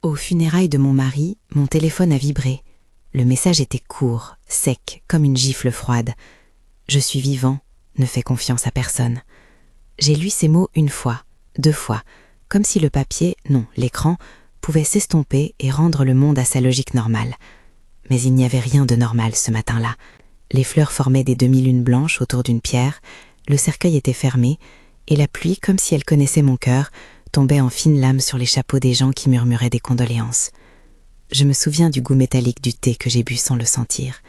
Aux funérailles de mon mari, mon téléphone a vibré. Le message était court, sec, comme une gifle froide. Je suis vivant, ne fais confiance à personne. J'ai lu ces mots une fois, deux fois, comme si le papier, non, l'écran, pouvait s'estomper et rendre le monde à sa logique normale. Mais il n'y avait rien de normal ce matin-là. Les fleurs formaient des demi-lunes blanches autour d'une pierre, le cercueil était fermé, et la pluie, comme si elle connaissait mon cœur, tombait en fines lames sur les chapeaux des gens qui murmuraient des condoléances. Je me souviens du goût métallique du thé que j'ai bu sans le sentir.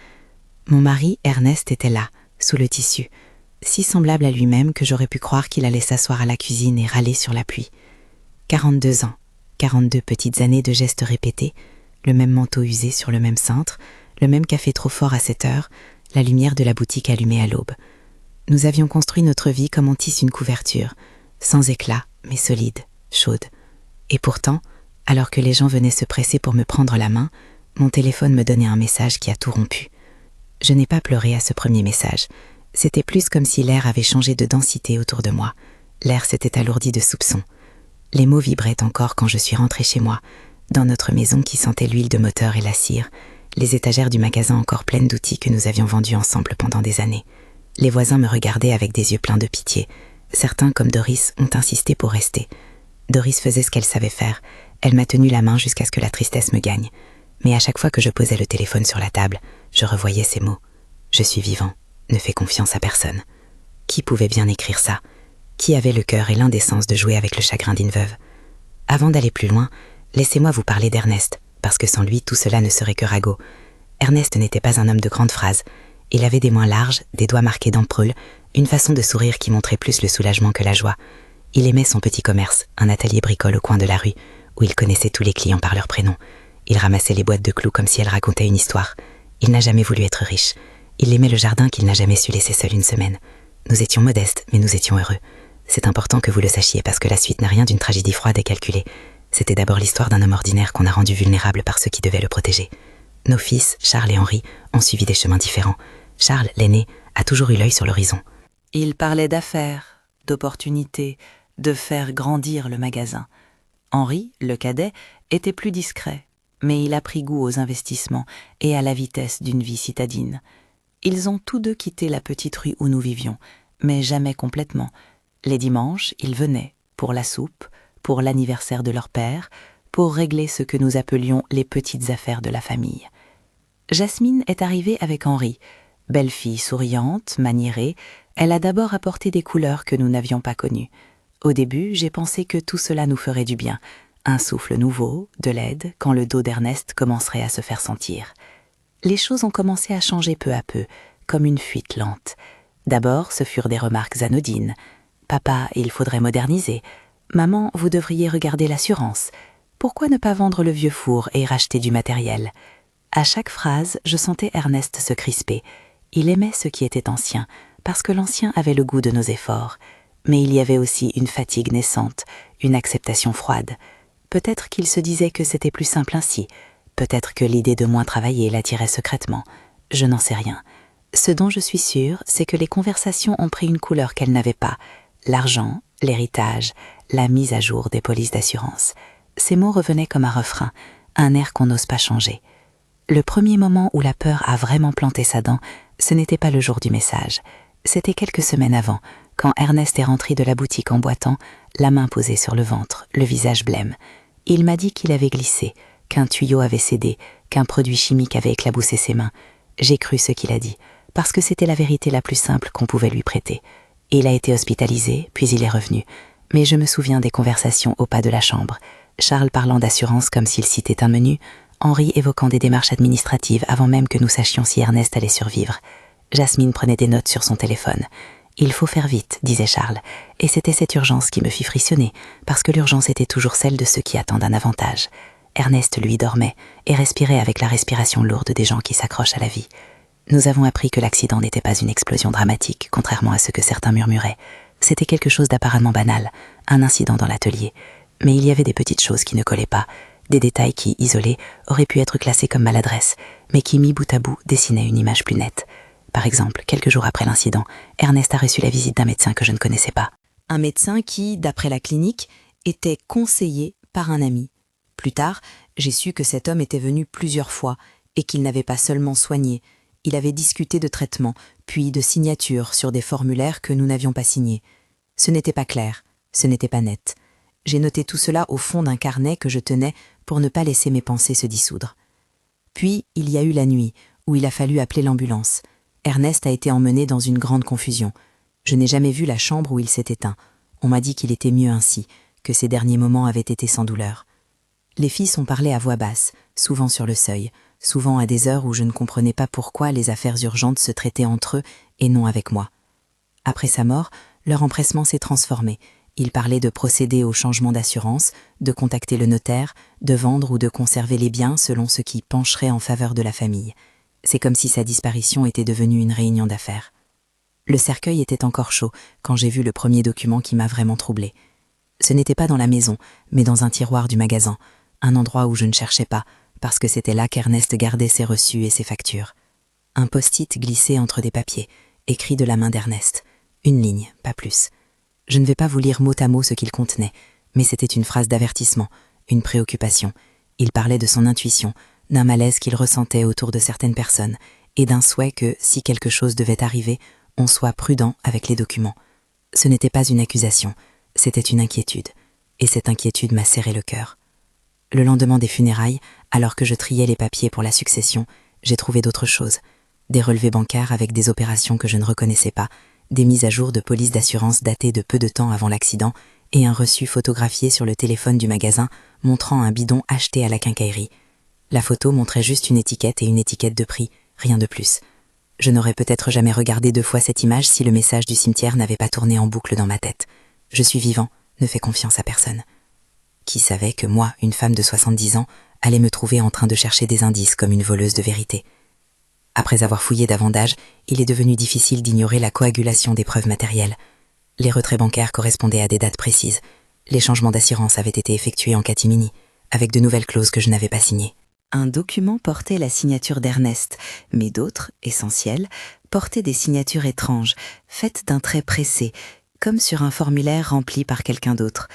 Mon mari, Ernest, était là, sous le tissu, si semblable à lui-même que j'aurais pu croire qu'il allait s'asseoir à la cuisine et râler sur la pluie. 42 ans, 42 petites années de gestes répétés, le même manteau usé sur le même cintre, le même café trop fort à 7 heures, la lumière de la boutique allumée à l'aube. Nous avions construit notre vie comme on tisse une couverture, sans éclat, mais solide, chaude. Et pourtant, alors que les gens venaient se presser pour me prendre la main, mon téléphone me donnait un message qui a tout rompu. Je n'ai pas pleuré à ce premier message. C'était plus comme si l'air avait changé de densité autour de moi. L'air s'était alourdi de soupçons. Les mots vibraient encore quand je suis rentrée chez moi, dans notre maison qui sentait l'huile de moteur et la cire, les étagères du magasin encore pleines d'outils que nous avions vendus ensemble pendant des années. Les voisins me regardaient avec des yeux pleins de pitié. Certains, comme Doris, ont insisté pour rester. Doris faisait ce qu'elle savait faire. Elle m'a tenu la main jusqu'à ce que la tristesse me gagne. Mais à chaque fois que je posais le téléphone sur la table, je revoyais ces mots. Je suis vivant, ne fais confiance à personne. Qui pouvait bien écrire ça? Qui avait le cœur et l'indécence de jouer avec le chagrin d'une veuve? Avant d'aller plus loin, laissez-moi vous parler d'Ernest, parce que sans lui, tout cela ne serait que ragot. Ernest n'était pas un homme de grandes phrases. Il avait des mains larges, des doigts marqués d'ampoule, une façon de sourire qui montrait plus le soulagement que la joie. Il aimait son petit commerce, un atelier bricole au coin de la rue, où il connaissait tous les clients par leur prénom. Il ramassait les boîtes de clous comme si elles racontaient une histoire. Il n'a jamais voulu être riche. Il aimait le jardin qu'il n'a jamais su laisser seul une semaine. Nous étions modestes, mais nous étions heureux. C'est important que vous le sachiez parce que la suite n'a rien d'une tragédie froide et calculée. C'était d'abord l'histoire d'un homme ordinaire qu'on a rendu vulnérable par ceux qui devaient le protéger. Nos fils, Charles et Henri, ont suivi des chemins différents. Charles, l'aîné, a toujours eu l'œil sur l'horizon. Il parlait d'affaires, d'opportunités, de faire grandir le magasin. Henri, le cadet, était plus discret, mais il a pris goût aux investissements et à la vitesse d'une vie citadine. Ils ont tous deux quitté la petite rue où nous vivions, mais jamais complètement. Les dimanches, ils venaient, pour la soupe, pour l'anniversaire de leur père, pour régler ce que nous appelions les petites affaires de la famille. Jasmine est arrivée avec Henri. Belle fille souriante, maniérée, elle a d'abord apporté des couleurs que nous n'avions pas connues. Au début, j'ai pensé que tout cela nous ferait du bien. Un souffle nouveau, de l'aide, quand le dos d'Ernest commencerait à se faire sentir. Les choses ont commencé à changer peu à peu, comme une fuite lente. D'abord, ce furent des remarques anodines. « Papa, il faudrait moderniser. Maman, vous devriez regarder l'assurance. Pourquoi ne pas vendre le vieux four et racheter du matériel ?» À chaque phrase, je sentais Ernest se crisper. Il aimait ce qui était ancien, parce que l'ancien avait le goût de nos efforts. Mais il y avait aussi une fatigue naissante, une acceptation froide. Peut-être qu'il se disait que c'était plus simple ainsi. Peut-être que l'idée de moins travailler l'attirait secrètement. Je n'en sais rien. Ce dont je suis sûre, c'est que les conversations ont pris une couleur qu'elles n'avaient pas. L'argent, l'héritage, la mise à jour des polices d'assurance. Ces mots revenaient comme un refrain, un air qu'on n'ose pas changer. Le premier moment où la peur a vraiment planté sa dent, ce n'était pas le jour du message. C'était quelques semaines avant, quand Ernest est rentré de la boutique en boitant, la main posée sur le ventre, le visage blême. Il m'a dit qu'il avait glissé, qu'un tuyau avait cédé, qu'un produit chimique avait éclaboussé ses mains. J'ai cru ce qu'il a dit, parce que c'était la vérité la plus simple qu'on pouvait lui prêter. Il a été hospitalisé, puis il est revenu. Mais je me souviens des conversations au pas de la chambre. Charles parlant d'assurance comme s'il citait un menu, Henri évoquant des démarches administratives avant même que nous sachions si Ernest allait survivre. Jasmine prenait des notes sur son téléphone. « Il faut faire vite », disait Charles, et c'était cette urgence qui me fit frissonner, parce que l'urgence était toujours celle de ceux qui attendent un avantage. Ernest, lui, dormait, et respirait avec la respiration lourde des gens qui s'accrochent à la vie. Nous avons appris que l'accident n'était pas une explosion dramatique, contrairement à ce que certains murmuraient. C'était quelque chose d'apparemment banal, un incident dans l'atelier. Mais il y avait des petites choses qui ne collaient pas, des détails qui, isolés, auraient pu être classés comme maladresse, mais qui, mis bout à bout, dessinaient une image plus nette. Par exemple, quelques jours après l'incident, Ernest a reçu la visite d'un médecin que je ne connaissais pas. Un médecin qui, d'après la clinique, était conseillé par un ami. Plus tard, j'ai su que cet homme était venu plusieurs fois et qu'il n'avait pas seulement soigné, il avait discuté de traitements, puis de signatures sur des formulaires que nous n'avions pas signés. Ce n'était pas clair, ce n'était pas net. J'ai noté tout cela au fond d'un carnet que je tenais pour ne pas laisser mes pensées se dissoudre. Puis, il y a eu la nuit, où il a fallu appeler l'ambulance. Ernest a été emmené dans une grande confusion. Je n'ai jamais vu la chambre où il s'est éteint. On m'a dit qu'il était mieux ainsi, que ses derniers moments avaient été sans douleur. Les fils ont parlé à voix basse, souvent sur le seuil, souvent à des heures où je ne comprenais pas pourquoi les affaires urgentes se traitaient entre eux et non avec moi. Après sa mort, leur empressement s'est transformé. Ils parlaient de procéder au changement d'assurance, de contacter le notaire, de vendre ou de conserver les biens selon ce qui pencherait en faveur de la famille. C'est comme si sa disparition était devenue une réunion d'affaires. Le cercueil était encore chaud quand j'ai vu le premier document qui m'a vraiment troublée. Ce n'était pas dans la maison, mais dans un tiroir du magasin, un endroit où je ne cherchais pas, parce que c'était là qu'Ernest gardait ses reçus et ses factures. Un post-it glissé entre des papiers, écrit de la main d'Ernest. Une ligne, pas plus. Je ne vais pas vous lire mot à mot ce qu'il contenait, mais c'était une phrase d'avertissement, une préoccupation. Il parlait de son intuition, d'un malaise qu'il ressentait autour de certaines personnes, et d'un souhait que, si quelque chose devait arriver, on soit prudent avec les documents. Ce n'était pas une accusation, c'était une inquiétude, et cette inquiétude m'a serré le cœur. Le lendemain des funérailles, alors que je triais les papiers pour la succession, j'ai trouvé d'autres choses. Des relevés bancaires avec des opérations que je ne reconnaissais pas, des mises à jour de police d'assurance datées de peu de temps avant l'accident et un reçu photographié sur le téléphone du magasin montrant un bidon acheté à la quincaillerie. La photo montrait juste une étiquette et une étiquette de prix, rien de plus. Je n'aurais peut-être jamais regardé 2 fois cette image si le message du cimetière n'avait pas tourné en boucle dans ma tête. Je suis vivant, ne fais confiance à personne. Qui savait que moi, une femme de 70 ans, allait me trouver en train de chercher des indices comme une voleuse de vérité. Après avoir fouillé davantage, il est devenu difficile d'ignorer la coagulation des preuves matérielles. Les retraits bancaires correspondaient à des dates précises. Les changements d'assurance avaient été effectués en catimini, avec de nouvelles clauses que je n'avais pas signées. Un document portait la signature d'Ernest, mais d'autres, essentiels, portaient des signatures étranges, faites d'un trait pressé, comme sur un formulaire rempli par quelqu'un d'autre.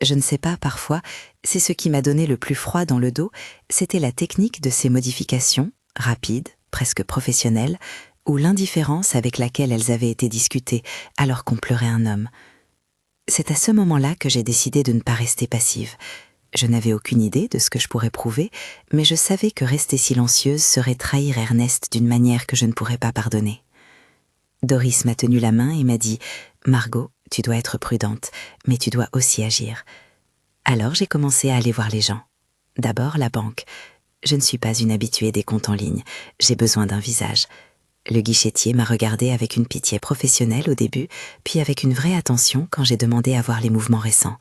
Je ne sais pas, parfois, c'est ce qui m'a donné le plus froid dans le dos, c'était la technique de ces modifications, rapides, presque professionnelles, ou l'indifférence avec laquelle elles avaient été discutées alors qu'on pleurait un homme. C'est à ce moment-là que j'ai décidé de ne pas rester passive. Je n'avais aucune idée de ce que je pourrais prouver, mais je savais que rester silencieuse serait trahir Ernest d'une manière que je ne pourrais pas pardonner. Doris m'a tenu la main et m'a dit « Margot, tu dois être prudente, mais tu dois aussi agir. » Alors j'ai commencé à aller voir les gens. D'abord la banque. Je ne suis pas une habituée des comptes en ligne, j'ai besoin d'un visage. Le guichetier m'a regardée avec une pitié professionnelle au début, puis avec une vraie attention quand j'ai demandé à voir les mouvements récents.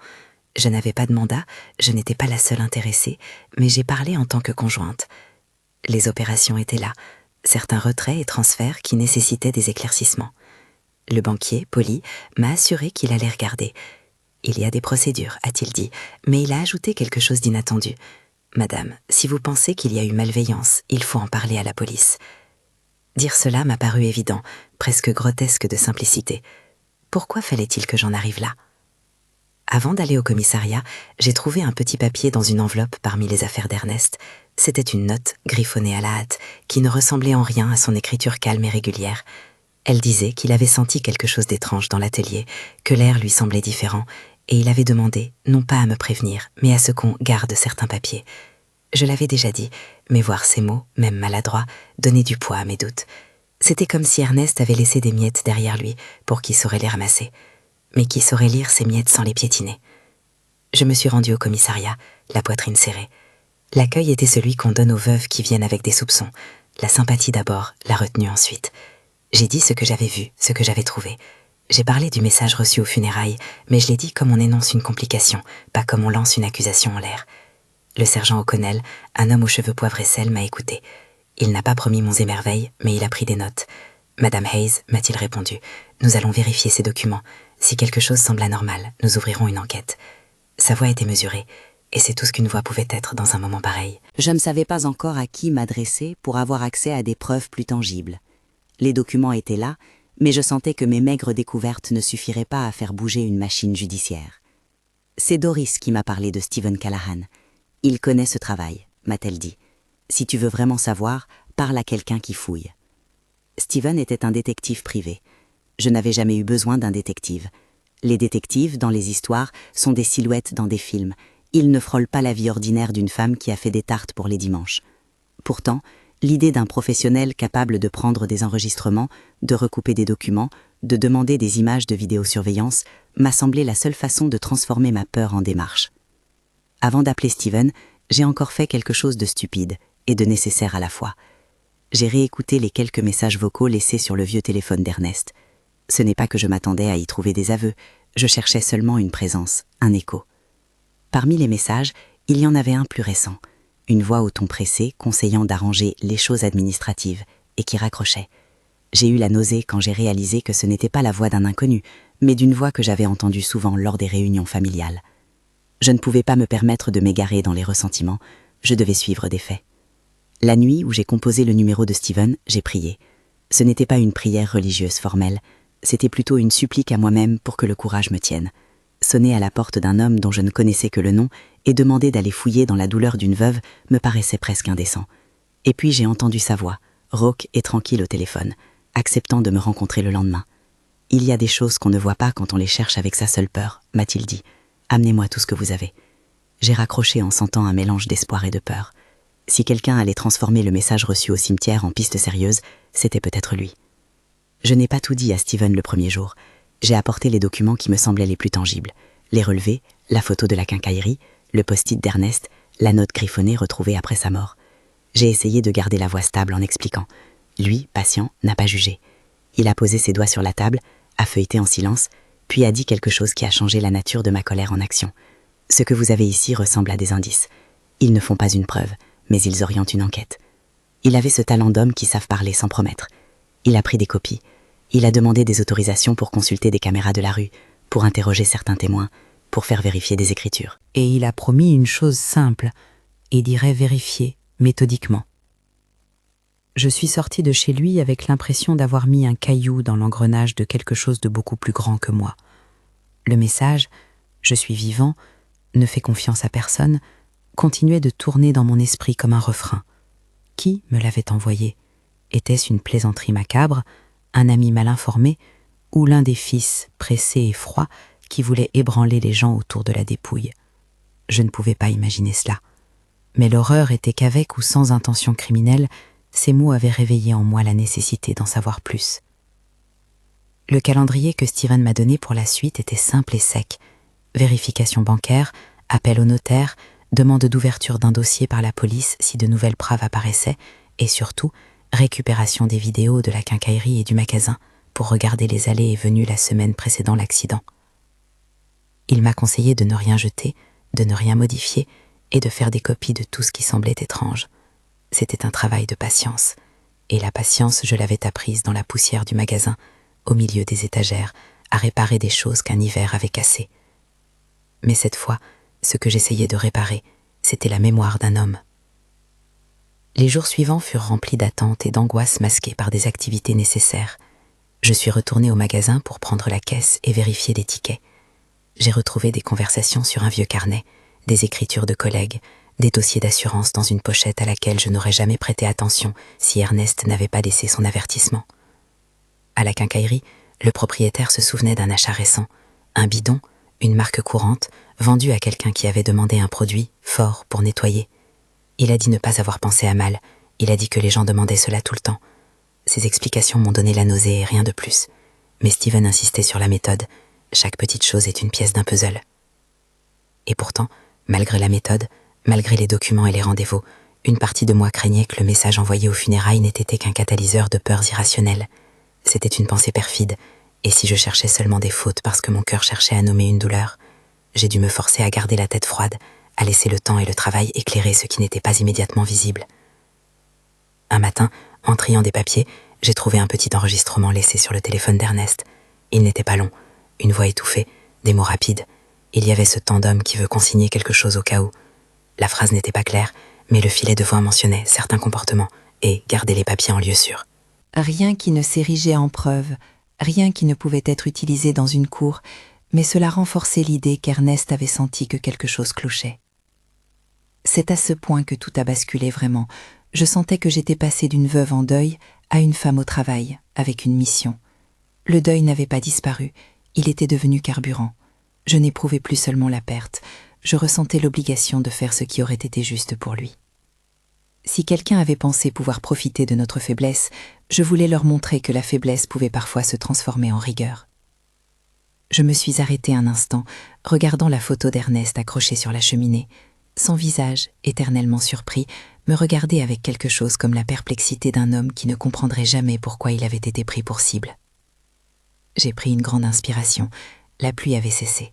Je n'avais pas de mandat, je n'étais pas la seule intéressée, mais j'ai parlé en tant que conjointe. Les opérations étaient là, certains retraits et transferts qui nécessitaient des éclaircissements. Le banquier, poli, m'a assuré qu'il allait regarder. Il y a des procédures, a-t-il dit, mais il a ajouté quelque chose d'inattendu. Madame, si vous pensez qu'il y a eu malveillance, il faut en parler à la police. Dire cela m'a paru évident, presque grotesque de simplicité. Pourquoi fallait-il que j'en arrive là ? Avant d'aller au commissariat, j'ai trouvé un petit papier dans une enveloppe parmi les affaires d'Ernest. C'était une note griffonnée à la hâte, qui ne ressemblait en rien à son écriture calme et régulière. Elle disait qu'il avait senti quelque chose d'étrange dans l'atelier, que l'air lui semblait différent, et il avait demandé, non pas à me prévenir, mais à ce qu'on garde certains papiers. Je l'avais déjà dit, mais voir ces mots, même maladroits, donnait du poids à mes doutes. C'était comme si Ernest avait laissé des miettes derrière lui, pour qui saurait les ramasser. Mais qui saurait lire ces miettes sans les piétiner. Je me suis rendue au commissariat, la poitrine serrée. L'accueil était celui qu'on donne aux veuves qui viennent avec des soupçons. La sympathie d'abord, la retenue ensuite. J'ai dit ce que j'avais vu, ce que j'avais trouvé. J'ai parlé du message reçu aux funérailles, mais je l'ai dit comme on énonce une complication, pas comme on lance une accusation en l'air. Le sergent O'Connell, un homme aux cheveux poivre et sel, m'a écouté. Il n'a pas promis monts et merveilles, mais il a pris des notes. Madame Hayes, m'a-t-il répondu, nous allons vérifier ces documents. Si quelque chose semble anormal, nous ouvrirons une enquête. Sa voix était mesurée, et c'est tout ce qu'une voix pouvait être dans un moment pareil. Je ne savais pas encore à qui m'adresser pour avoir accès à des preuves plus tangibles. Les documents étaient là, mais je sentais que mes maigres découvertes ne suffiraient pas à faire bouger une machine judiciaire. C'est Doris qui m'a parlé de Stephen Callahan. Il connaît ce travail, m'a-t-elle dit. Si tu veux vraiment savoir, parle à quelqu'un qui fouille. Steven était un détective privé. Je n'avais jamais eu besoin d'un détective. Les détectives, dans les histoires, sont des silhouettes dans des films. Ils ne frôlent pas la vie ordinaire d'une femme qui a fait des tartes pour les dimanches. Pourtant, l'idée d'un professionnel capable de prendre des enregistrements, de recouper des documents, de demander des images de vidéosurveillance m'a semblé la seule façon de transformer ma peur en démarche. Avant d'appeler Steven, j'ai encore fait quelque chose de stupide et de nécessaire à la fois. J'ai réécouté les quelques messages vocaux laissés sur le vieux téléphone d'Ernest. Ce n'est pas que je m'attendais à y trouver des aveux, je cherchais seulement une présence, un écho. Parmi les messages, il y en avait un plus récent, une voix au ton pressé conseillant d'arranger les choses administratives et qui raccrochait. J'ai eu la nausée quand j'ai réalisé que ce n'était pas la voix d'un inconnu, mais d'une voix que j'avais entendue souvent lors des réunions familiales. Je ne pouvais pas me permettre de m'égarer dans les ressentiments, je devais suivre des faits. La nuit où j'ai composé le numéro de Steven, j'ai prié. Ce n'était pas une prière religieuse formelle, c'était plutôt une supplique à moi-même pour que le courage me tienne. Sonner à la porte d'un homme dont je ne connaissais que le nom et demander d'aller fouiller dans la douleur d'une veuve me paraissait presque indécent. Et puis j'ai entendu sa voix, rauque et tranquille au téléphone, acceptant de me rencontrer le lendemain. « Il y a des choses qu'on ne voit pas quand on les cherche avec sa seule peur », m'a-t-il dit. « Amenez-moi tout ce que vous avez. » J'ai raccroché en sentant un mélange d'espoir et de peur. Si quelqu'un allait transformer le message reçu au cimetière en piste sérieuse, c'était peut-être lui. Je n'ai pas tout dit à Steven le premier jour. J'ai apporté les documents qui me semblaient les plus tangibles. Les relevés, la photo de la quincaillerie, le post-it d'Ernest, la note griffonnée retrouvée après sa mort. J'ai essayé de garder la voix stable en expliquant. Lui, patient, n'a pas jugé. Il a posé ses doigts sur la table, a feuilleté en silence, puis a dit quelque chose qui a changé la nature de ma colère en action. Ce que vous avez ici ressemble à des indices. Ils ne font pas une preuve, mais ils orientent une enquête. Il avait ce talent d'homme qui savent parler sans promettre. Il a pris des copies. Il a demandé des autorisations pour consulter des caméras de la rue, pour interroger certains témoins, pour faire vérifier des écritures. Et il a promis une chose simple, et dirait vérifier, méthodiquement. Je suis sortie de chez lui avec l'impression d'avoir mis un caillou dans l'engrenage de quelque chose de beaucoup plus grand que moi. Le message « Je suis vivant », ne fais confiance à personne, continuait de tourner dans mon esprit comme un refrain. Qui me l'avait envoyé? Était-ce une plaisanterie macabre, un ami mal informé, ou l'un des fils, pressés et froids, qui voulaient ébranler les gens autour de la dépouille? Je ne pouvais pas imaginer cela. Mais l'horreur était qu'avec ou sans intention criminelle, ces mots avaient réveillé en moi la nécessité d'en savoir plus. Le calendrier que Steven m'a donné pour la suite était simple et sec. Vérification bancaire, appel au notaire, demande d'ouverture d'un dossier par la police si de nouvelles preuves apparaissaient, et surtout, récupération des vidéos de la quincaillerie et du magasin pour regarder les allées et venues la semaine précédant l'accident. Il m'a conseillé de ne rien jeter, de ne rien modifier et de faire des copies de tout ce qui semblait étrange. C'était un travail de patience, et la patience, je l'avais apprise dans la poussière du magasin, au milieu des étagères, à réparer des choses qu'un hiver avait cassées. Mais cette fois, ce que j'essayais de réparer, c'était la mémoire d'un homme. Les jours suivants furent remplis d'attentes et d'angoisses masquées par des activités nécessaires. Je suis retournée au magasin pour prendre la caisse et vérifier des tickets. J'ai retrouvé des conversations sur un vieux carnet, des écritures de collègues, des dossiers d'assurance dans une pochette à laquelle je n'aurais jamais prêté attention si Ernest n'avait pas laissé son avertissement. À la quincaillerie, le propriétaire se souvenait d'un achat récent, un bidon, une marque courante, vendu à quelqu'un qui avait demandé un produit fort pour nettoyer. Il a dit ne pas avoir pensé à mal, il a dit que les gens demandaient cela tout le temps. Ces explications m'ont donné la nausée et rien de plus. Mais Steven insistait sur la méthode, chaque petite chose est une pièce d'un puzzle. Et pourtant, malgré la méthode, malgré les documents et les rendez-vous, une partie de moi craignait que le message envoyé aux funérailles n'ait été qu'un catalyseur de peurs irrationnelles. C'était une pensée perfide, et si je cherchais seulement des fautes parce que mon cœur cherchait à nommer une douleur, j'ai dû me forcer à garder la tête froide, à laisser le temps et le travail éclairer ce qui n'était pas immédiatement visible. Un matin, en triant des papiers, j'ai trouvé un petit enregistrement laissé sur le téléphone d'Ernest. Il n'était pas long, une voix étouffée, des mots rapides. Il y avait ce temps d'homme qui veut consigner quelque chose au cas où. La phrase n'était pas claire, mais le filet de voix mentionnait certains comportements et gardait les papiers en lieu sûr. Rien qui ne s'érigeait en preuve, rien qui ne pouvait être utilisé dans une cour, mais cela renforçait l'idée qu'Ernest avait senti que quelque chose clochait. C'est à ce point que tout a basculé vraiment. Je sentais que j'étais passée d'une veuve en deuil à une femme au travail, avec une mission. Le deuil n'avait pas disparu, il était devenu carburant. Je n'éprouvais plus seulement la perte, je ressentais l'obligation de faire ce qui aurait été juste pour lui. Si quelqu'un avait pensé pouvoir profiter de notre faiblesse, je voulais leur montrer que la faiblesse pouvait parfois se transformer en rigueur. Je me suis arrêtée un instant, regardant la photo d'Ernest accrochée sur la cheminée. Son visage, éternellement surpris, me regardait avec quelque chose comme la perplexité d'un homme qui ne comprendrait jamais pourquoi il avait été pris pour cible. J'ai pris une grande inspiration. La pluie avait cessé.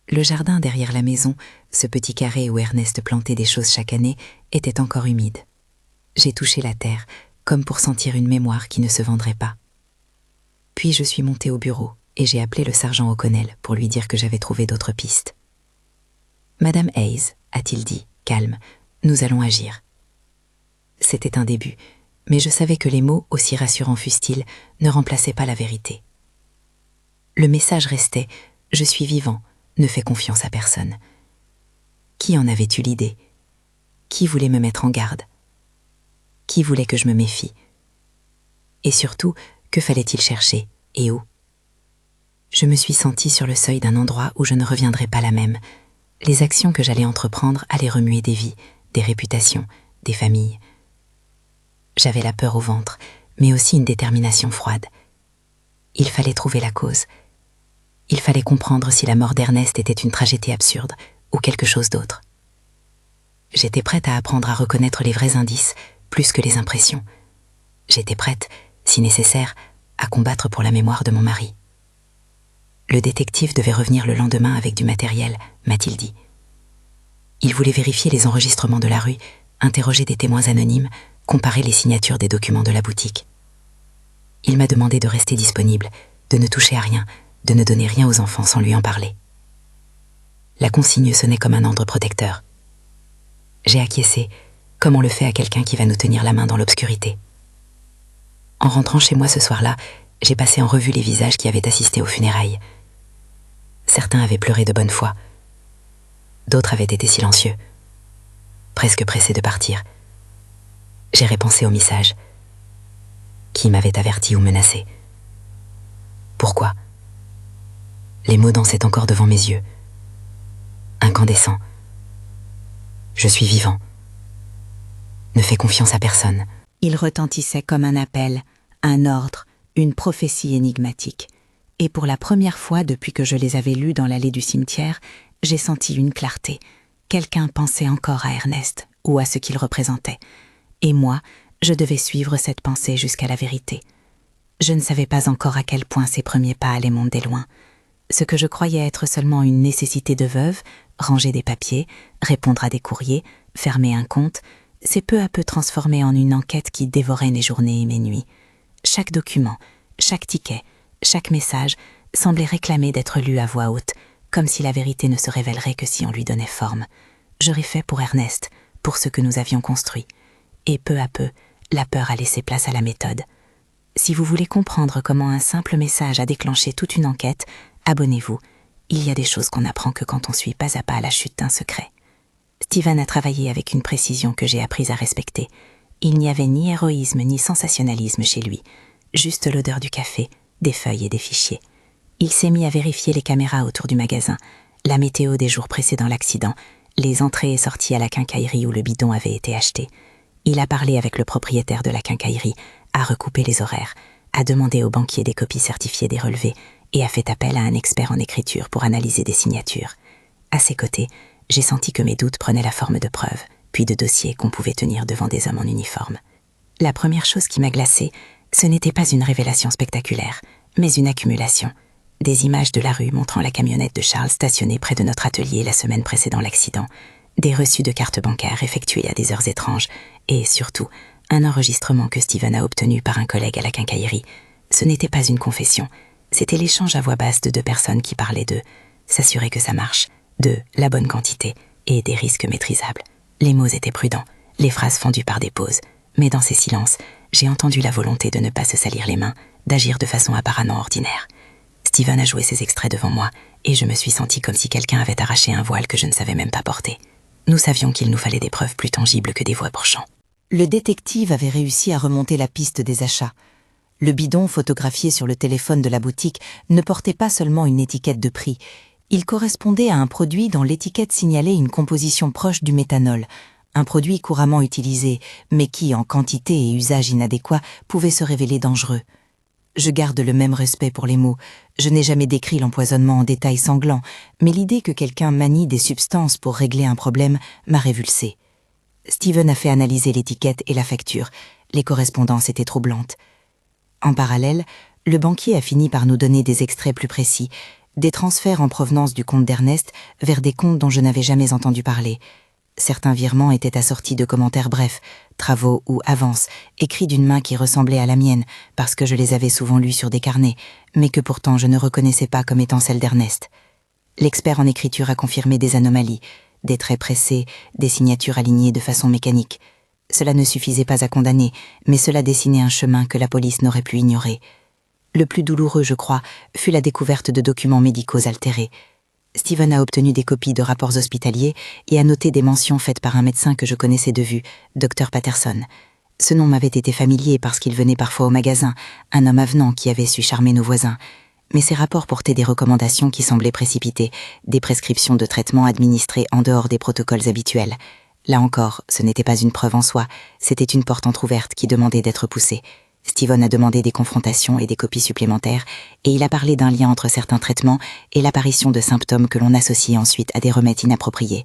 Le jardin derrière la maison, ce petit carré où Ernest plantait des choses chaque année, était encore humide. J'ai touché la terre, comme pour sentir une mémoire qui ne se vendrait pas. Puis je suis montée au bureau et j'ai appelé le sergent O'Connell pour lui dire que j'avais trouvé d'autres pistes. « Madame Hayes, a-t-il dit, calme, nous allons agir. » C'était un début, mais je savais que les mots, aussi rassurants fussent-ils, ne remplaçaient pas la vérité. Le message restait « Je suis vivant, ne fais confiance à personne. » Qui en avait eu l'idée? Qui voulait me mettre en garde? Qui voulait que je me méfie? Et surtout, que fallait-il chercher et où? Je me suis sentie sur le seuil d'un endroit où je ne reviendrais pas la même. Les actions que j'allais entreprendre allaient remuer des vies, des réputations, des familles. J'avais la peur au ventre, mais aussi une détermination froide. Il fallait trouver la cause. Il fallait comprendre si la mort d'Ernest était une tragédie absurde ou quelque chose d'autre. J'étais prête à apprendre à reconnaître les vrais indices plus que les impressions. J'étais prête, si nécessaire, à combattre pour la mémoire de mon mari. Le détective devait revenir le lendemain avec du matériel, m'a-t-il dit. Il voulait vérifier les enregistrements de la rue, interroger des témoins anonymes, comparer les signatures des documents de la boutique. Il m'a demandé de rester disponible, de ne toucher à rien, de ne donner rien aux enfants sans lui en parler. La consigne sonnait comme un ordre protecteur. J'ai acquiescé, comme on le fait à quelqu'un qui va nous tenir la main dans l'obscurité. En rentrant chez moi ce soir-là, j'ai passé en revue les visages qui avaient assisté aux funérailles. Certains avaient pleuré de bonne foi. D'autres avaient été silencieux, presque pressés de partir. J'ai repensé au message. Qui m'avait averti ou menacé? Pourquoi? Les mots dansaient encore devant mes yeux. Incandescents. Je suis vivant. Ne fais confiance à personne. Il retentissait comme un appel, un ordre, une prophétie énigmatique. Et pour la première fois depuis que je les avais lus dans l'allée du cimetière, j'ai senti une clarté. Quelqu'un pensait encore à Ernest ou à ce qu'il représentait. Et moi, je devais suivre cette pensée jusqu'à la vérité. Je ne savais pas encore à quel point ces premiers pas allaient monter loin. Ce que je croyais être seulement une nécessité de veuve, ranger des papiers, répondre à des courriers, fermer un compte, s'est peu à peu transformé en une enquête qui dévorait mes journées et mes nuits. Chaque document, chaque ticket, chaque message semblait réclamer d'être lu à voix haute, comme si la vérité ne se révélerait que si on lui donnait forme. J'aurais fait pour Ernest, pour ce que nous avions construit. Et peu à peu, la peur a laissé place à la méthode. Si vous voulez comprendre comment un simple message a déclenché toute une enquête, abonnez-vous. Il y a des choses qu'on n'apprend que quand on suit pas à pas la chute d'un secret. Steven a travaillé avec une précision que j'ai apprise à respecter. Il n'y avait ni héroïsme ni sensationnalisme chez lui, juste l'odeur du café, des feuilles et des fichiers. Il s'est mis à vérifier les caméras autour du magasin, la météo des jours précédant l'accident, les entrées et sorties à la quincaillerie où le bidon avait été acheté. Il a parlé avec le propriétaire de la quincaillerie, a recoupé les horaires, a demandé au banquier des copies certifiées des relevés et a fait appel à un expert en écriture pour analyser des signatures. À ses côtés, j'ai senti que mes doutes prenaient la forme de preuves, puis de dossiers qu'on pouvait tenir devant des hommes en uniforme. La première chose qui m'a glacée, ce n'était pas une révélation spectaculaire, mais une accumulation. Des images de la rue montrant la camionnette de Charles stationnée près de notre atelier la semaine précédant l'accident, des reçus de cartes bancaires effectués à des heures étranges, et surtout, un enregistrement que Steven a obtenu par un collègue à la quincaillerie. Ce n'était pas une confession, c'était l'échange à voix basse de deux personnes qui parlaient d'eux, s'assurer que ça marche, de la bonne quantité et des risques maîtrisables. Les mots étaient prudents, les phrases fendues par des pauses, mais dans ces silences, j'ai entendu la volonté de ne pas se salir les mains, d'agir de façon apparemment ordinaire. Steven a joué ces extraits devant moi, et je me suis sentie comme si quelqu'un avait arraché un voile que je ne savais même pas porter. Nous savions qu'il nous fallait des preuves plus tangibles que des voix pour chant. Le détective avait réussi à remonter la piste des achats. Le bidon photographié sur le téléphone de la boutique ne portait pas seulement une étiquette de prix. Il correspondait à un produit dont l'étiquette signalait une composition proche du méthanol, un produit couramment utilisé, mais qui, en quantité et usage inadéquat, pouvait se révéler dangereux. Je garde le même respect pour les mots. Je n'ai jamais décrit l'empoisonnement en détails sanglants, mais l'idée que quelqu'un manie des substances pour régler un problème m'a révulsée. Steven a fait analyser l'étiquette et la facture. Les correspondances étaient troublantes. En parallèle, le banquier a fini par nous donner des extraits plus précis, des transferts en provenance du compte d'Ernest vers des comptes dont je n'avais jamais entendu parler. Certains virements étaient assortis de commentaires brefs, travaux ou avances, écrits d'une main qui ressemblait à la mienne, parce que je les avais souvent lus sur des carnets, mais que pourtant je ne reconnaissais pas comme étant celle d'Ernest. L'expert en écriture a confirmé des anomalies, des traits pressés, des signatures alignées de façon mécanique. Cela ne suffisait pas à condamner, mais cela dessinait un chemin que la police n'aurait pu ignorer. Le plus douloureux, je crois, fut la découverte de documents médicaux altérés. Steven a obtenu des copies de rapports hospitaliers et a noté des mentions faites par un médecin que je connaissais de vue, Dr Patterson. Ce nom m'avait été familier parce qu'il venait parfois au magasin, un homme avenant qui avait su charmer nos voisins. Mais ces rapports portaient des recommandations qui semblaient précipitées, des prescriptions de traitements administrées en dehors des protocoles habituels. Là encore, ce n'était pas une preuve en soi, c'était une porte entr'ouverte qui demandait d'être poussée. Steven a demandé des confrontations et des copies supplémentaires, et il a parlé d'un lien entre certains traitements et l'apparition de symptômes que l'on associait ensuite à des remèdes inappropriés.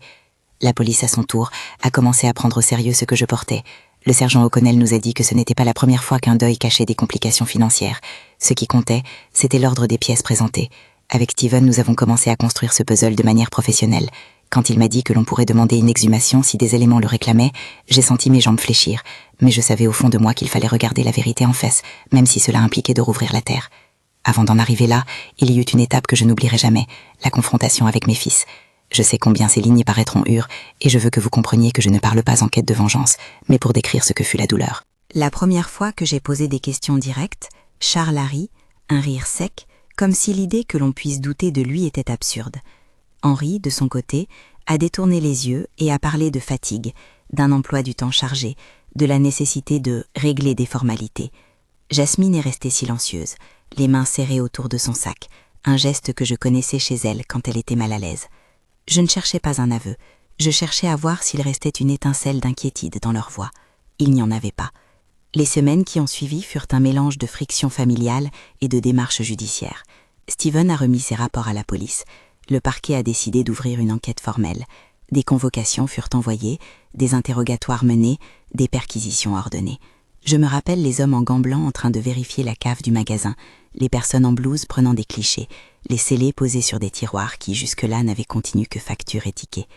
La police, à son tour, a commencé à prendre au sérieux ce que je portais. Le sergent O'Connell nous a dit que ce n'était pas la première fois qu'un deuil cachait des complications financières. Ce qui comptait, c'était l'ordre des pièces présentées. Avec Steven, nous avons commencé à construire ce puzzle de manière professionnelle. Quand il m'a dit que l'on pourrait demander une exhumation si des éléments le réclamaient, j'ai senti mes jambes fléchir, mais je savais au fond de moi qu'il fallait regarder la vérité en face, même si cela impliquait de rouvrir la terre. Avant d'en arriver là, il y eut une étape que je n'oublierai jamais, la confrontation avec mes fils. Je sais combien ces lignes paraîtront ures, et je veux que vous compreniez que je ne parle pas en quête de vengeance, mais pour décrire ce que fut la douleur. La première fois que j'ai posé des questions directes, Charles a ri, un rire sec, comme si l'idée que l'on puisse douter de lui était absurde. Henri, de son côté, a détourné les yeux et a parlé de fatigue, d'un emploi du temps chargé, de la nécessité de régler des formalités. Jasmine est restée silencieuse, les mains serrées autour de son sac, un geste que je connaissais chez elle quand elle était mal à l'aise. Je ne cherchais pas un aveu, je cherchais à voir s'il restait une étincelle d'inquiétude dans leur voix. Il n'y en avait pas. Les semaines qui ont suivi furent un mélange de friction familiale et de démarches judiciaires. Steven a remis ses rapports à la police. Le parquet a décidé d'ouvrir une enquête formelle. Des convocations furent envoyées, des interrogatoires menés, des perquisitions ordonnées. Je me rappelle les hommes en gants blancs en train de vérifier la cave du magasin, les personnes en blouse prenant des clichés, les scellés posés sur des tiroirs qui jusque-là n'avaient contenu que factures et tickets.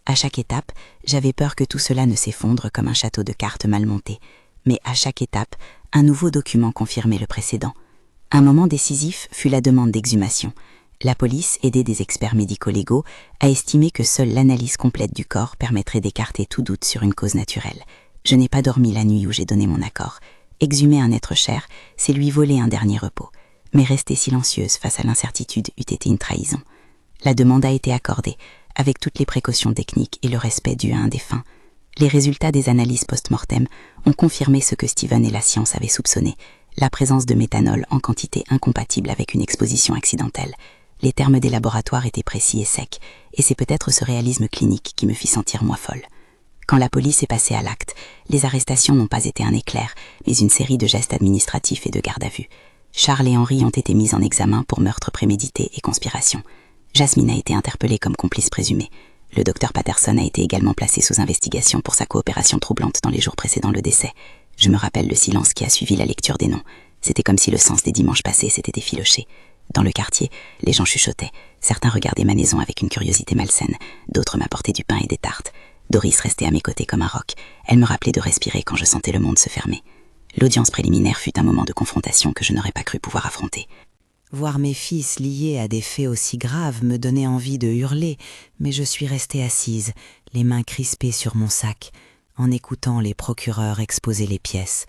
À chaque étape, j'avais peur que tout cela ne s'effondre comme un château de cartes mal monté. Mais à chaque étape, un nouveau document confirmait le précédent. Un moment décisif fut la demande d'exhumation. La police, aidée des experts médico-légaux, a estimé que seule l'analyse complète du corps permettrait d'écarter tout doute sur une cause naturelle. Je n'ai pas dormi la nuit où j'ai donné mon accord. Exhumer un être cher, c'est lui voler un dernier repos. Mais rester silencieuse face à l'incertitude eût été une trahison. La demande a été accordée, avec toutes les précautions techniques et le respect dû à un défunt. Les résultats des analyses post-mortem ont confirmé ce que Steven et la science avaient soupçonné, la présence de méthanol en quantité incompatible avec une exposition accidentelle. Les termes des laboratoires étaient précis et secs, et c'est peut-être ce réalisme clinique qui me fit sentir moi folle. Quand la police est passée à l'acte, les arrestations n'ont pas été un éclair, mais une série de gestes administratifs et de garde à vue. Charles et Henri ont été mis en examen pour meurtre prémédité et conspiration. Jasmine a été interpellée comme complice présumée. Le docteur Patterson a été également placé sous investigation pour sa coopération troublante dans les jours précédant le décès. Je me rappelle le silence qui a suivi la lecture des noms. C'était comme si le sens des dimanches passés s'était effiloché. Dans le quartier, les gens chuchotaient. Certains regardaient ma maison avec une curiosité malsaine. D'autres m'apportaient du pain et des tartes. Doris restait à mes côtés comme un roc. Elle me rappelait de respirer quand je sentais le monde se fermer. L'audience préliminaire fut un moment de confrontation que je n'aurais pas cru pouvoir affronter. Voir mes fils liés à des faits aussi graves me donnait envie de hurler, mais je suis restée assise, les mains crispées sur mon sac, en écoutant les procureurs exposer les pièces,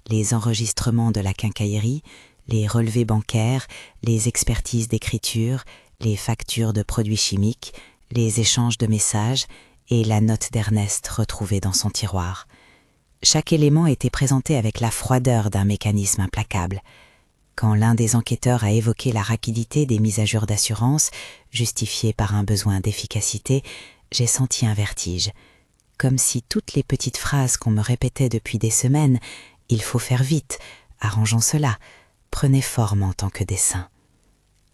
les enregistrements de la quincaillerie, les relevés bancaires, les expertises d'écriture, les factures de produits chimiques, les échanges de messages et la note d'Ernest retrouvée dans son tiroir. Chaque élément était présenté avec la froideur d'un mécanisme implacable. Quand l'un des enquêteurs a évoqué la rapidité des mises à jour d'assurance, justifiée par un besoin d'efficacité, j'ai senti un vertige. Comme si toutes les petites phrases qu'on me répétait depuis des semaines « il faut faire vite, arrangeons cela », prenaient forme en tant que dessin.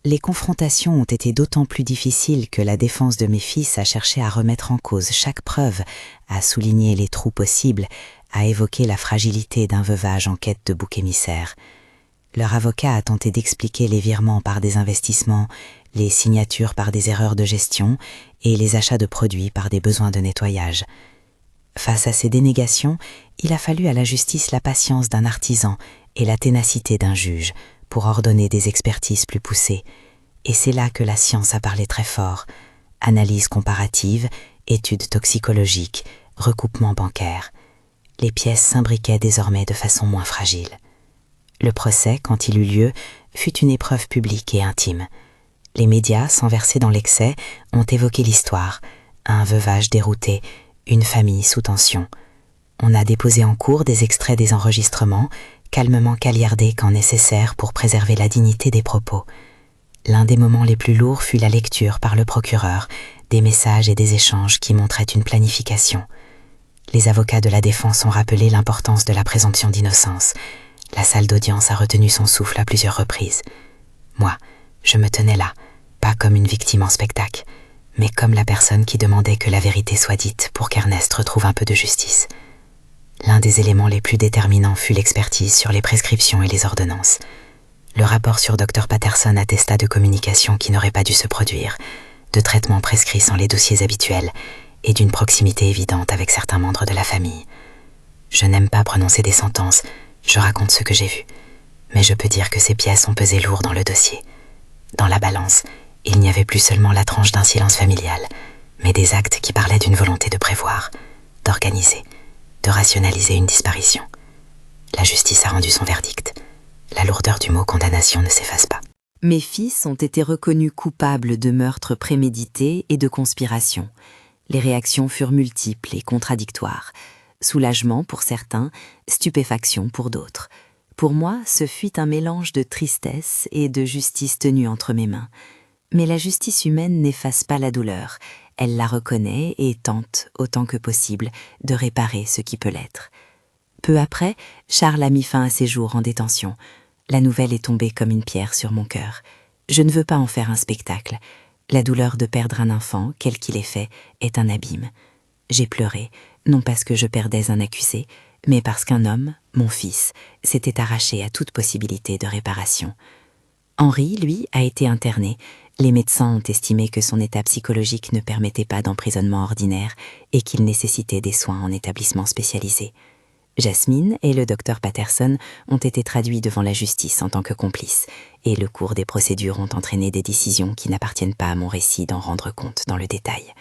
Les confrontations ont été d'autant plus difficiles que la défense de mes fils a cherché à remettre en cause chaque preuve, à souligner les trous possibles, à évoquer la fragilité d'un veuvage en quête de bouc émissaire. Leur avocat a tenté d'expliquer les virements par des investissements, les signatures par des erreurs de gestion et les achats de produits par des besoins de nettoyage. Face à ces dénégations, il a fallu à la justice la patience d'un artisan et la ténacité d'un juge pour ordonner des expertises plus poussées. Et c'est là que la science a parlé très fort. Analyse comparative, études toxicologiques, recoupement bancaire. Les pièces s'imbriquaient désormais de façon moins fragile. Le procès, quand il eut lieu, fut une épreuve publique et intime. Les médias, sans verser dans l'excès, ont évoqué l'histoire, un veuvage dérouté, une famille sous tension. On a déposé en cours des extraits des enregistrements, calmement caliardés quand nécessaire pour préserver la dignité des propos. L'un des moments les plus lourds fut la lecture par le procureur des messages et des échanges qui montraient une planification. Les avocats de la défense ont rappelé l'importance de la présomption d'innocence. La salle d'audience a retenu son souffle à plusieurs reprises. Moi, je me tenais là, pas comme une victime en spectacle, mais comme la personne qui demandait que la vérité soit dite pour qu'Ernest retrouve un peu de justice. L'un des éléments les plus déterminants fut l'expertise sur les prescriptions et les ordonnances. Le rapport sur Dr Patterson attesta de communications qui n'auraient pas dû se produire, de traitements prescrits sans les dossiers habituels et d'une proximité évidente avec certains membres de la famille. Je n'aime pas prononcer des sentences, je raconte ce que j'ai vu, mais je peux dire que ces pièces ont pesé lourd dans le dossier. Dans la balance, il n'y avait plus seulement la tranche d'un silence familial, mais des actes qui parlaient d'une volonté de prévoir, d'organiser, de rationaliser une disparition. La justice a rendu son verdict. La lourdeur du mot condamnation ne s'efface pas. Mes fils ont été reconnus coupables de meurtre prémédité et de conspiration. Les réactions furent multiples et contradictoires. Soulagement pour certains, stupéfaction pour d'autres. Pour moi, ce fut un mélange de tristesse et de justice tenue entre mes mains. Mais la justice humaine n'efface pas la douleur. Elle la reconnaît et tente, autant que possible, de réparer ce qui peut l'être. Peu après, Charles a mis fin à ses jours en détention. La nouvelle est tombée comme une pierre sur mon cœur. Je ne veux pas en faire un spectacle. La douleur de perdre un enfant, quel qu'il ait fait, est un abîme. J'ai pleuré, non parce que je perdais un accusé, mais parce qu'un homme, mon fils, s'était arraché à toute possibilité de réparation. Henri, lui, a été interné. Les médecins ont estimé que son état psychologique ne permettait pas d'emprisonnement ordinaire et qu'il nécessitait des soins en établissement spécialisé. Jasmine et le docteur Patterson ont été traduits devant la justice en tant que complices, et le cours des procédures ont entraîné des décisions qui n'appartiennent pas à mon récit d'en rendre compte dans le détail.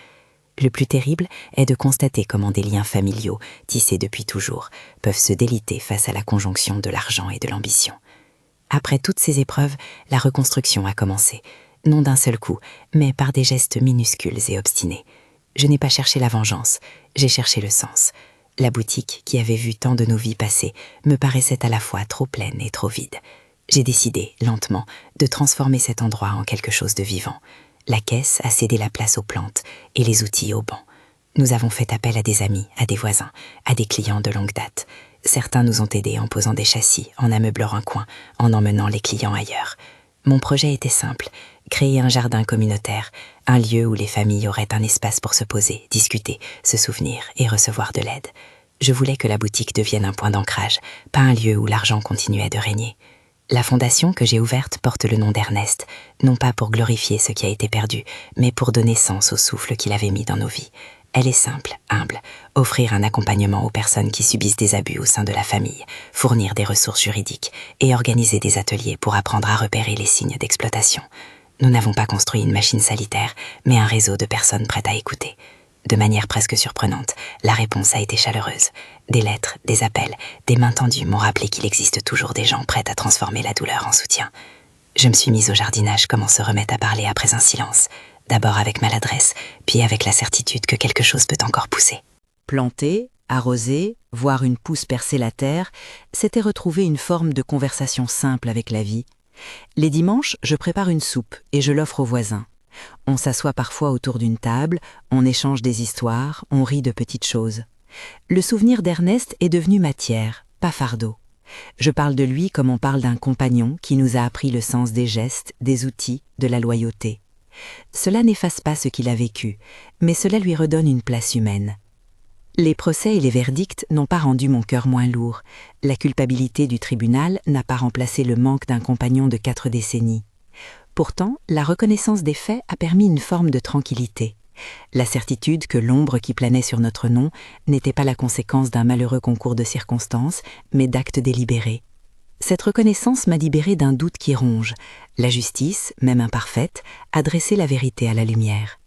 Le plus terrible est de constater comment des liens familiaux, tissés depuis toujours, peuvent se déliter face à la conjonction de l'argent et de l'ambition. Après toutes ces épreuves, la reconstruction a commencé, non d'un seul coup, mais par des gestes minuscules et obstinés. Je n'ai pas cherché la vengeance, j'ai cherché le sens. La boutique, qui avait vu tant de nos vies passer, me paraissait à la fois trop pleine et trop vide. J'ai décidé, lentement, de transformer cet endroit en quelque chose de vivant. La caisse a cédé la place aux plantes et les outils aux bancs. Nous avons fait appel à des amis, à des voisins, à des clients de longue date. Certains nous ont aidés en posant des châssis, en ameublant un coin, en emmenant les clients ailleurs. Mon projet était simple, créer un jardin communautaire, un lieu où les familles auraient un espace pour se poser, discuter, se souvenir et recevoir de l'aide. Je voulais que la boutique devienne un point d'ancrage, pas un lieu où l'argent continuait de régner. La fondation que j'ai ouverte porte le nom d'Ernest, non pas pour glorifier ce qui a été perdu, mais pour donner sens au souffle qu'il avait mis dans nos vies. Elle est simple, humble, offrir un accompagnement aux personnes qui subissent des abus au sein de la famille, fournir des ressources juridiques et organiser des ateliers pour apprendre à repérer les signes d'exploitation. Nous n'avons pas construit une machine sanitaire, mais un réseau de personnes prêtes à écouter. De manière presque surprenante, la réponse a été chaleureuse. Des lettres, des appels, des mains tendues m'ont rappelé qu'il existe toujours des gens prêts à transformer la douleur en soutien. Je me suis mise au jardinage comme on se remet à parler après un silence. d'abord avec maladresse, puis avec la certitude que quelque chose peut encore pousser. Planter, arroser, voir une pousse percer la terre, c'était retrouver une forme de conversation simple avec la vie. Les dimanches, je prépare une soupe et je l'offre aux voisins. On s'assoit parfois autour d'une table, on échange des histoires, on rit de petites choses. Le souvenir d'Ernest est devenu matière, pas fardeau. Je parle de lui comme on parle d'un compagnon qui nous a appris le sens des gestes, des outils, de la loyauté. Cela n'efface pas ce qu'il a vécu, mais cela lui redonne une place humaine. Les procès et les verdicts n'ont pas rendu mon cœur moins lourd. La culpabilité du tribunal n'a pas remplacé le manque d'un compagnon de 4 décennies. Pourtant, la reconnaissance des faits a permis une forme de tranquillité. La certitude que l'ombre qui planait sur notre nom n'était pas la conséquence d'un malheureux concours de circonstances, mais d'actes délibérés. Cette reconnaissance m'a libérée d'un doute qui ronge. La justice, même imparfaite, a dressé la vérité à la lumière.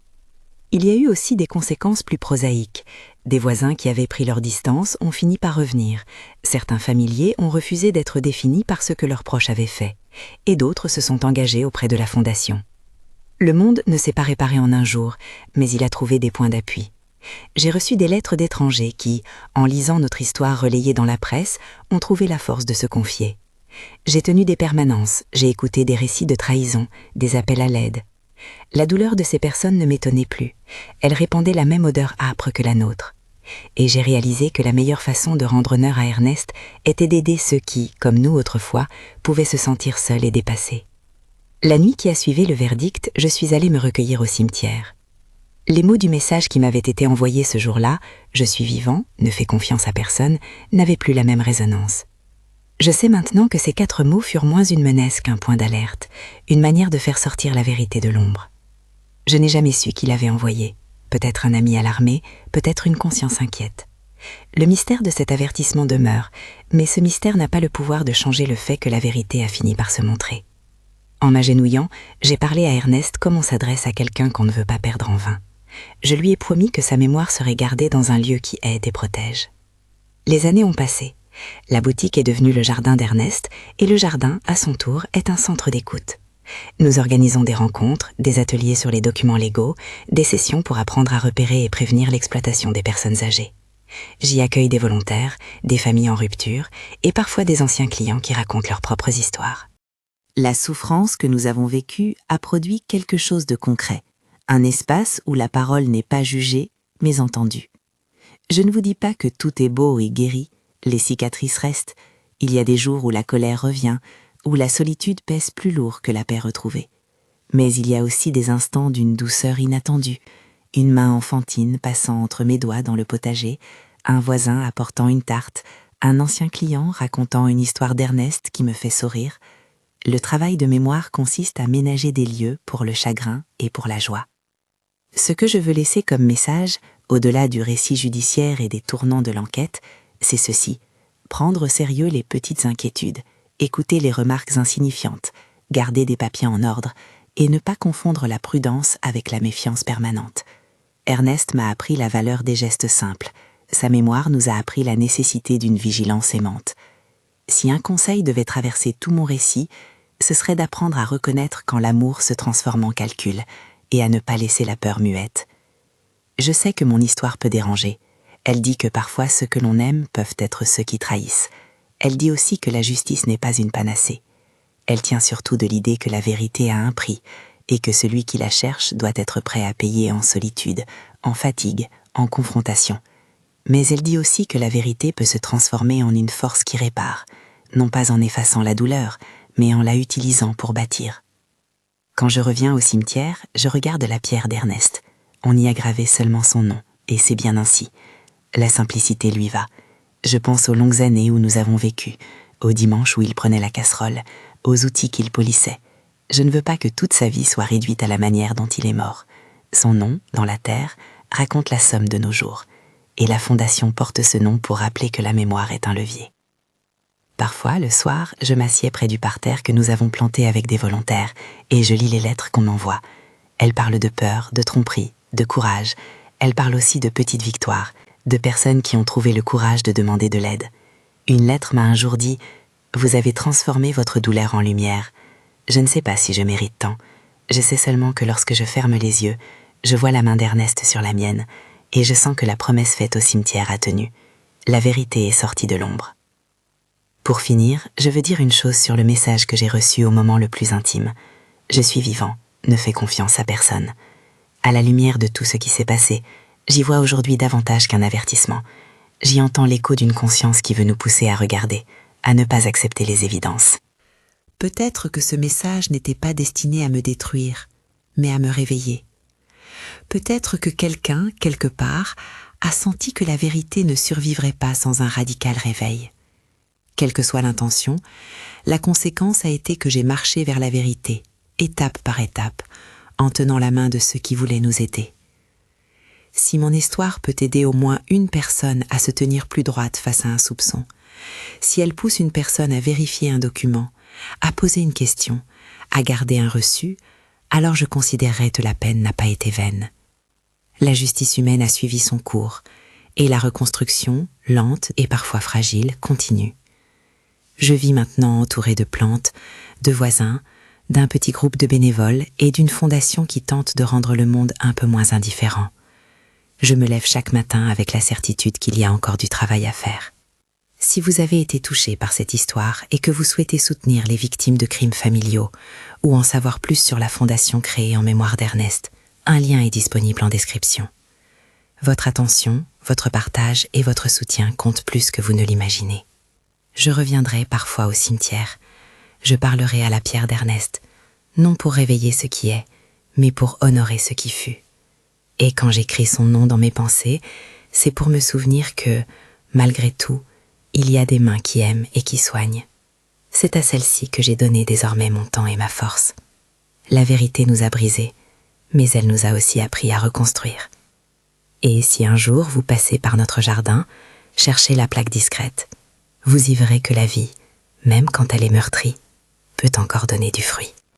Il y a eu aussi des conséquences plus prosaïques. Des voisins qui avaient pris leur distance ont fini par revenir. Certains familiers ont refusé d'être définis par ce que leurs proches avaient fait. Et d'autres se sont engagés auprès de la Fondation. Le monde ne s'est pas réparé en un jour, mais il a trouvé des points d'appui. J'ai reçu des lettres d'étrangers qui, en lisant notre histoire relayée dans la presse, ont trouvé la force de se confier. J'ai tenu des permanences, j'ai écouté des récits de trahison, des appels à l'aide. La douleur de ces personnes ne m'étonnait plus. Elle répandait la même odeur âpre que la nôtre. Et j'ai réalisé que la meilleure façon de rendre honneur à Ernest était d'aider ceux qui, comme nous autrefois, pouvaient se sentir seuls et dépassés. La nuit qui a suivi le verdict, je suis allée me recueillir au cimetière. Les mots du message qui m'avaient été envoyés ce jour-là, « Je suis vivant, ne fais confiance à personne », n'avaient plus la même résonance. Je sais maintenant que ces 4 mots furent moins une menace qu'un point d'alerte, une manière de faire sortir la vérité de l'ombre. Je n'ai jamais su qui l'avait envoyé. Peut-être un ami alarmé, peut-être une conscience inquiète. Le mystère de cet avertissement demeure, mais ce mystère n'a pas le pouvoir de changer le fait que la vérité a fini par se montrer. En m'agenouillant, j'ai parlé à Ernest comme on s'adresse à quelqu'un qu'on ne veut pas perdre en vain. Je lui ai promis que sa mémoire serait gardée dans un lieu qui aide et protège. Les années ont passé. La boutique est devenue le jardin d'Ernest et le jardin, à son tour, est un centre d'écoute. Nous organisons des rencontres, des ateliers sur les documents légaux, des sessions pour apprendre à repérer et prévenir l'exploitation des personnes âgées. J'y accueille des volontaires, des familles en rupture et parfois des anciens clients qui racontent leurs propres histoires. La souffrance que nous avons vécue a produit quelque chose de concret, un espace où la parole n'est pas jugée, mais entendue. Je ne vous dis pas que tout est beau et guéri, les cicatrices restent, il y a des jours où la colère revient, où la solitude pèse plus lourd que la paix retrouvée. Mais il y a aussi des instants d'une douceur inattendue, une main enfantine passant entre mes doigts dans le potager, un voisin apportant une tarte, un ancien client racontant une histoire d'Ernest qui me fait sourire. Le travail de mémoire consiste à ménager des lieux pour le chagrin et pour la joie. Ce que je veux laisser comme message, au-delà du récit judiciaire et des tournants de l'enquête, c'est ceci: prendre au sérieux les petites inquiétudes, écouter les remarques insignifiantes, garder des papiers en ordre et ne pas confondre la prudence avec la méfiance permanente. Ernest m'a appris la valeur des gestes simples. Sa mémoire nous a appris la nécessité d'une vigilance aimante. Si un conseil devait traverser tout mon récit, ce serait d'apprendre à reconnaître quand l'amour se transforme en calcul et à ne pas laisser la peur muette. Je sais que mon histoire peut déranger. Elle dit que parfois ceux que l'on aime peuvent être ceux qui trahissent. Elle dit aussi que la justice n'est pas une panacée. Elle tient surtout de l'idée que la vérité a un prix et que celui qui la cherche doit être prêt à payer en solitude, en fatigue, en confrontation. Mais elle dit aussi que la vérité peut se transformer en une force qui répare, non pas en effaçant la douleur, mais en la utilisant pour bâtir. Quand je reviens au cimetière, je regarde la pierre d'Ernest. On y a gravé seulement son nom, et c'est bien ainsi. La simplicité lui va. Je pense aux longues années où nous avons vécu, aux dimanches où il prenait la casserole, aux outils qu'il polissait. Je ne veux pas que toute sa vie soit réduite à la manière dont il est mort. Son nom, dans la terre, raconte la somme de nos jours. Et la Fondation porte ce nom pour rappeler que la mémoire est un levier. Parfois, le soir, je m'assieds près du parterre que nous avons planté avec des volontaires et je lis les lettres qu'on m'envoie. Elles parlent de peur, de tromperie, de courage. Elles parlent aussi de petites victoires, de personnes qui ont trouvé le courage de demander de l'aide. Une lettre m'a un jour dit « Vous avez transformé votre douleur en lumière. Je ne sais pas si je mérite tant. Je sais seulement que lorsque je ferme les yeux, je vois la main d'Ernest sur la mienne, et je sens que la promesse faite au cimetière a tenu. La vérité est sortie de l'ombre. Pour finir, je veux dire une chose sur le message que j'ai reçu au moment le plus intime. Je suis vivant, ne fais confiance à personne. À la lumière de tout ce qui s'est passé, j'y vois aujourd'hui davantage qu'un avertissement. J'y entends l'écho d'une conscience qui veut nous pousser à regarder, à ne pas accepter les évidences. Peut-être que ce message n'était pas destiné à me détruire, mais à me réveiller. Peut-être que quelqu'un, quelque part, a senti que la vérité ne survivrait pas sans un radical réveil. Quelle que soit l'intention, la conséquence a été que j'ai marché vers la vérité, étape par étape, en tenant la main de ceux qui voulaient nous aider. Si mon histoire peut aider au moins une personne à se tenir plus droite face à un soupçon, si elle pousse une personne à vérifier un document, à poser une question, à garder un reçu, alors je considérerais que la peine n'a pas été vaine. La justice humaine a suivi son cours, et la reconstruction, lente et parfois fragile, continue. Je vis maintenant entourée de plantes, de voisins, d'un petit groupe de bénévoles et d'une fondation qui tente de rendre le monde un peu moins indifférent. Je me lève chaque matin avec la certitude qu'il y a encore du travail à faire. Si vous avez été touché par cette histoire et que vous souhaitez soutenir les victimes de crimes familiaux ou en savoir plus sur la fondation créée en mémoire d'Ernest, un lien est disponible en description. Votre attention, votre partage et votre soutien comptent plus que vous ne l'imaginez. Je reviendrai parfois au cimetière. Je parlerai à la pierre d'Ernest, non pour réveiller ce qui est, mais pour honorer ce qui fut. Et quand j'écris son nom dans mes pensées, c'est pour me souvenir que, malgré tout, il y a des mains qui aiment et qui soignent. C'est à celle-ci que j'ai donné désormais mon temps et ma force. La vérité nous a brisés, mais elle nous a aussi appris à reconstruire. Et si un jour vous passez par notre jardin, cherchez la plaque discrète. Vous y verrez que la vie, même quand elle est meurtrie, peut encore donner du fruit.